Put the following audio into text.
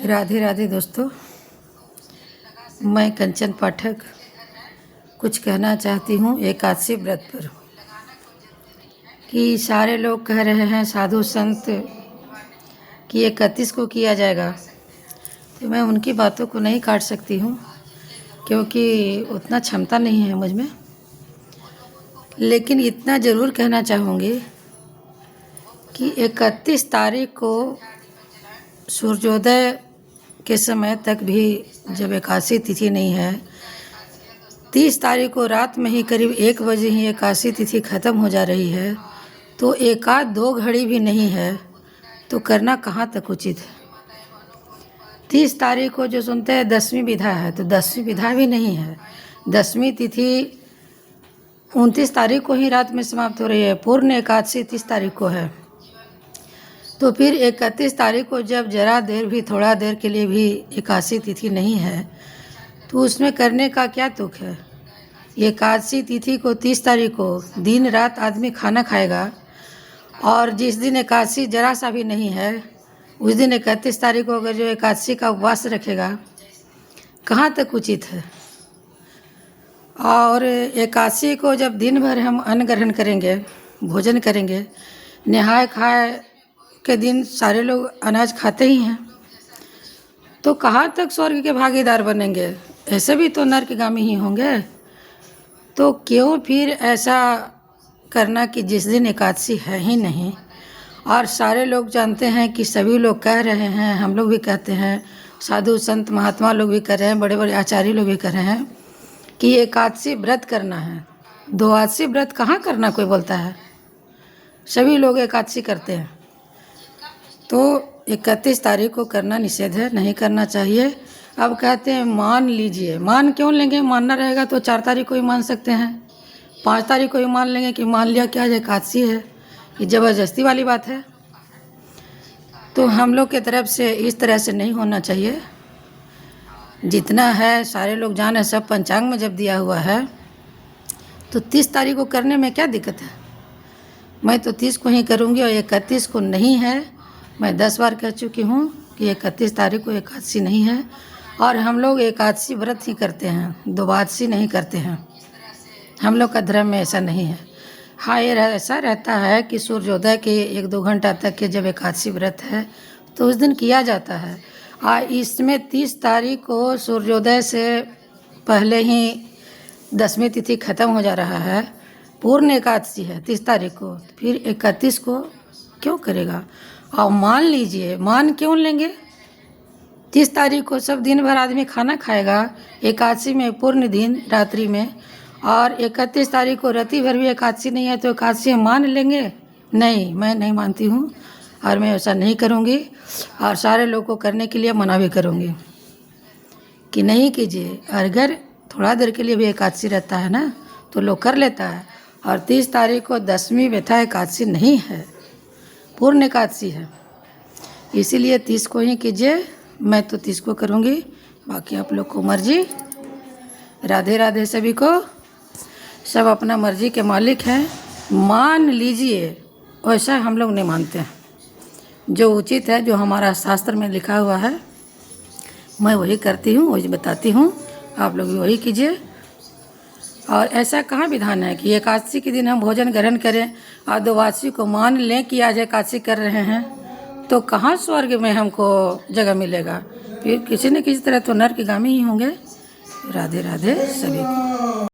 राधे राधे दोस्तों, मैं कंचन पाठक कुछ कहना चाहती हूँ एकादशी व्रत पर। कि सारे लोग कह रहे हैं साधु संत कि 31 को किया जाएगा, तो मैं उनकी बातों को नहीं काट सकती हूँ क्योंकि उतना क्षमता नहीं है मुझ में। लेकिन इतना ज़रूर कहना चाहूँगी कि 31 तारीख को सूर्योदय के समय तक भी जब एकादशी तिथि नहीं है, 30 तारीख को रात में ही करीब 1 बजे ही एकादशी तिथि ख़त्म हो जा रही है, तो एक आध 2 घड़ी भी नहीं है तो करना कहाँ तक उचित है। 30 तारीख को जो सुनते हैं 10वीं विधा है, तो 10वीं विधा भी नहीं है। 10वीं तिथि 29 तारीख को ही रात में समाप्त हो रही है। पूर्ण एकादशी 30 तारीख को है, तो फिर 31 तारीख को जब जरा देर भी, थोड़ा देर के लिए भी एकादशी तिथि नहीं है, तो उसमें करने का क्या तुक है। एकादशी तिथि को 30 तारीख को दिन रात आदमी खाना खाएगा, और जिस दिन एकादशी जरा सा भी नहीं है उस दिन 31 तारीख को अगर जो एकादशी का उपवास रखेगा, कहाँ तक उचित है। और एकादशी को जब दिन भर हम अन्न ग्रहण करेंगे, भोजन करेंगे, नहाए खाए के दिन सारे लोग अनाज खाते ही हैं, तो कहाँ तक स्वर्ग के भागीदार बनेंगे। ऐसे भी तो नरकगामी ही होंगे। तो क्यों फिर ऐसा करना कि जिस दिन एकादशी है ही नहीं, और सारे लोग जानते हैं कि सभी लोग कह रहे हैं, हम लोग भी कहते हैं, साधु संत महात्मा लोग भी कर रहे हैं, बड़े बड़े आचार्य लोग भी कर रहे हैं कि एकादशी व्रत करना है। द्वादशी व्रत कहाँ करना कोई बोलता है, सभी लोग एकादशी करते हैं। तो 31 तारीख को करना निषेध है, नहीं करना चाहिए। अब कहते हैं मान लीजिए, मान क्यों लेंगे, मानना रहेगा तो 4 तारीख को ही मान सकते हैं, 5 तारीख को ही मान लेंगे कि मान लिया क्या एकादशी है। ये ज़बरदस्ती वाली बात है। तो हम लोग के तरफ से इस तरह से नहीं होना चाहिए। जितना है सारे लोग जाने, सब पंचांग में जब दिया हुआ है, तो 30 तारीख को करने में क्या दिक्कत है। मैं तो 30 को ही करूँगी, और 31 को नहीं है। मैं 10 बार कह चुकी हूँ कि 31 तारीख को एकादशी नहीं है, और हम लोग एकादशी व्रत ही करते हैं, द्वादशी नहीं करते हैं। हम लोग का धर्म में ऐसा नहीं है। हाँ, ये ऐसा रहता है कि सूर्योदय के 1-2 घंटा तक के जब एकादशी व्रत है तो उस दिन किया जाता है। और इसमें 30 तारीख को सूर्योदय से पहले ही 10वीं तिथि ख़त्म हो जा रहा है, पूर्ण एकादशी है 30 तारीख को, फिर 31 को क्यों करेगा। और मान लीजिए, मान क्यों लेंगे, 30 तारीख को सब दिन भर आदमी खाना खाएगा एकादशी में, पूर्ण दिन रात्रि में, और 31 तारीख को रात्रि भर भी एकादशी नहीं है, तो एकादशी मान लेंगे। नहीं, मैं नहीं मानती हूँ, और मैं ऐसा नहीं करूँगी, और सारे लोग को करने के लिए मना भी करूँगी कि नहीं कीजिए। और अगर थोड़ा देर के लिए भी एकादशी रहता है ना, तो लोग कर लेता है। और 30 तारीख को 10वीं व्यथा एकादशी नहीं है, पूर्ण एकादशी है, इसीलिए 30 को ही कीजिए। मैं तो 30 को करूँगी, बाकी आप लोग को मर्जी। राधे राधे सभी को। सब अपना मर्जी के मालिक हैं, मान लीजिए। वैसा हम लोग नहीं मानते हैं। जो उचित है, जो हमारा शास्त्र में लिखा हुआ है, मैं वही करती हूँ, वही बताती हूँ, आप लोग भी वही कीजिए। और ऐसा कहाँ विधान है कि एकादशी के दिन हम भोजन ग्रहण करें और द्वादशी को मान लें कि आज एकादशी कर रहे हैं, तो कहाँ स्वर्ग में हमको जगह मिलेगा। फिर किसी न किसी तरह तो नरकगामी ही होंगे। राधे राधे सभी को।